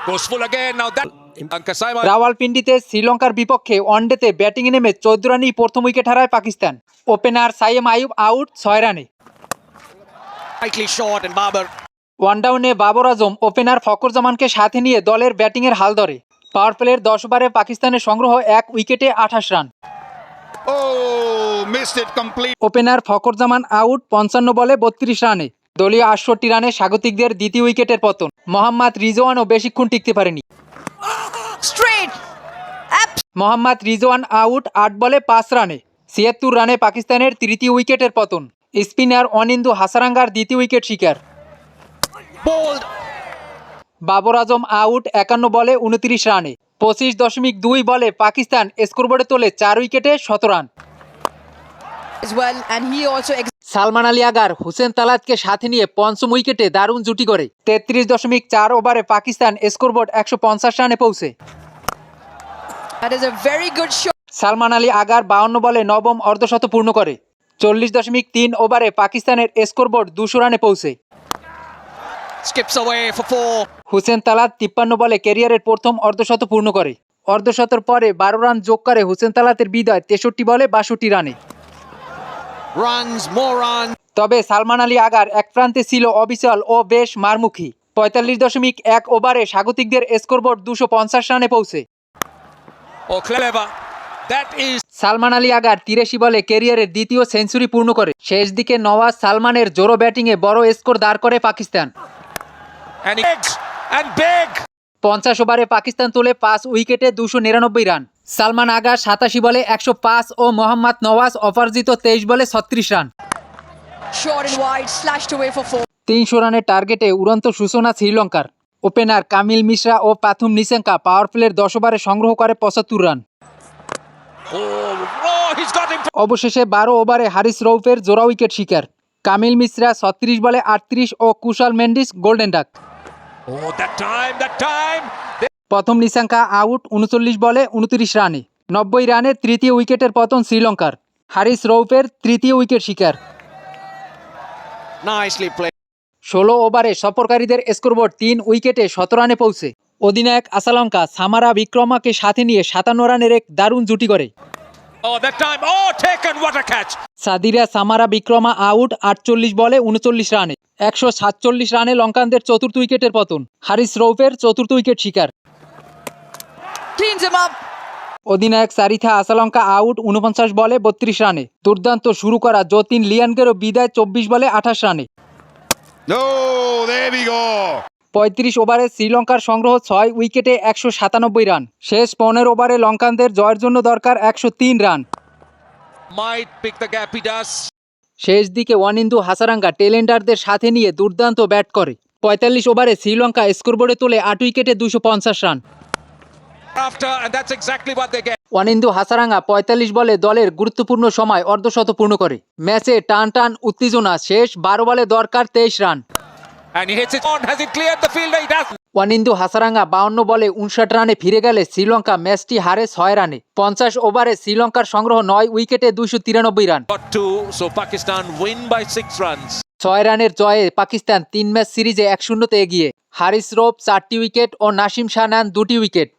Goes full again. Now that Kasaiwa. রাওয়ালপিন্ডিতে শ্রীলঙ্কার বিপক্ষে ওয়ানডেতে ব্যাটিংয়ে নেমে 14 রানেই প্রথম উইকেট হারায় পাকিস্তান। ওপেনার সাইম আইয়ুব আউট 6 রানে। Slightly short and Babar. ওয়ানডাউনে বাবর আজম ওপেনার ফখর জামানকে সাথে নিয়ে দলের ব্যাটিংয়ের হাল ধরে। পাওয়ার প্লের 10 ওভারে পাকিস্তানের সংগ্রহ 1 উইকেটে 28 রান। Oh, missed it complete. Opener Fakhar Zaman out 55 বলে 32 রানে। দলীয় 68 রানে স্বাগতিকদের দ্বিতীয় উইকেটের পতন। মোহাম্মদ রিজওয়ানও বেশিক্ষণ টিকতে পারেনি। মোহাম্মদ রিজওয়ান আউট 8 বলে 5 রানে। 76 রানে পাকিস্তানের তৃতীয় উইকেটের পতন। স্পিনার অনিন্দু হাসারাঙ্গার দ্বিতীয় উইকেট শিকার। বাবর আজম আউট 51 বলে 29 রানে। 25.2 বলে পাকিস্তান স্কোরবোর্ডে তোলে 4 উইকেটে 17 রান। সালমান আলী আগার হুসেন তালাতকে সাথে নিয়ে পঞ্চম উইকেটে দারুণ জুটি করে। 33.4 ওভারে পাকিস্তান স্কোরবোর্ড 150 রানে পৌঁছে। সালমান আলী আগার 52 বলে নবম অর্ধশত পূর্ণ করে। 40.3 ওভারে পাকিস্তানের স্কোরবোর্ড 200 রানে পৌঁছে। হুসেন তালাত 53 বলে ক্যারিয়ারের প্রথম অর্ধশত পূর্ণ করে। অর্ধশতর পরে 12 রান যোগ করে হুসেন তালাতের বিদায় 63 বলে 62 রানে। তবে সালমান আলী আগার এক প্রান্তে ছিল অবিচল ও বেশ মারমুখী। 45.1 ওভারে স্বাগতিকদের স্কোরবোর্ড 250 রানে পৌঁছে। সালমান আলী আগার 83 বলে ক্যারিয়ারের দ্বিতীয় সেঞ্চুরি পূর্ণ করে। শেষ দিকে নওয়াজ সালমানের জোরো ব্যাটিংয়ে বড় স্কোর দাঁড় করে পাকিস্তান। 50 ওভারে পাকিস্তান তোলে 5 উইকেটে 299 রান। সালমান আগা 87 বলে 105 ও মোহাম্মদ নওয়াজ অপরাজিত 23 বলে 36 রান। 300 রানের টার্গেটে উড়ন্ত সূচনা শ্রীলঙ্কার। ওপেনার কামিল মিশ্রা ও পাথুম নিশাঙ্কা পাওয়ার প্লের 10 ওভারে সংগ্রহ করে 75 রান। অবশেষে 12 ওভারে হারিস রৌফের জোড়া উইকেট শিকার। কামিল মিশ্রা 36 বলে 38 ও কুশাল মেন্ডিস গোল্ডেন ডাক। প্রথম নিশাঙ্কা আউট 39 বলে 29 রানে। 90 রানে তৃতীয় উইকেটের পতন শ্রীলঙ্কার। হারিস রৌফের তৃতীয় উইকেট শিকার। 16 ওভারে সফরকারীদের স্কোরবোর্ড 3 উইকেটে 17 রানে পৌঁছে। অধিনায়ক আসালঙ্কা সামারা বিক্রমাকে সাথে নিয়ে 57 রানের এক দারুণ জুটি করে। সাদিরা সামারা বিক্রমা আউট 48 বলে 39 রানে। 147 রানে লঙ্কানদের চতুর্থ উইকেটের পতন। হারিস রৌফের চতুর্থ উইকেট শিকার। অধিনায়ক সারিথা আসালঙ্কা আউট 49 বলে 32 রানে। দুর্দান্ত শুরু করা যতীন লিয়ানগেরও বিদায় 24 বলে 28 রানে। 35 ওভারে শ্রীলঙ্কার সংগ্রহ 6 উইকেটে 197 রান। শেষ 15 ওভারে লঙ্কানদের জয়ের জন্য দরকার 103 রান। শেষ দিকে অনিন্দু হাসারাঙ্গা টেলেন্ডারদের সাথে নিয়ে দুর্দান্ত ব্যাট করে। 45 ওভারে শ্রীলঙ্কা স্কোরবোর্ডে তোলে 8 উইকেটে 250 রান। অনিন্দু হাসারাঙ্গা 45 বলে দলের গুরুত্বপূর্ণ সময় অর্ধশত পূর্ণ করে। ম্যাচে টান টান উত্তেজনা। শেষ 12 বলে দরকার 23 রান। অনিন্দু হাসারাঙ্গা 52 বলে 59 রানে ফিরে গেলে শ্রীলঙ্কা ম্যাচটি হারে 6 রানে। 50 ওভারে শ্রীলঙ্কার সংগ্রহ 9 উইকেটে 293 রান। 6 রানের জয়ে পাকিস্তান 3 ম্যাচ সিরিজে 1-0 এগিয়ে। হারিস রৌফ 4টি উইকেট ও নাসিম শাহ নেন 2টি উইকেট।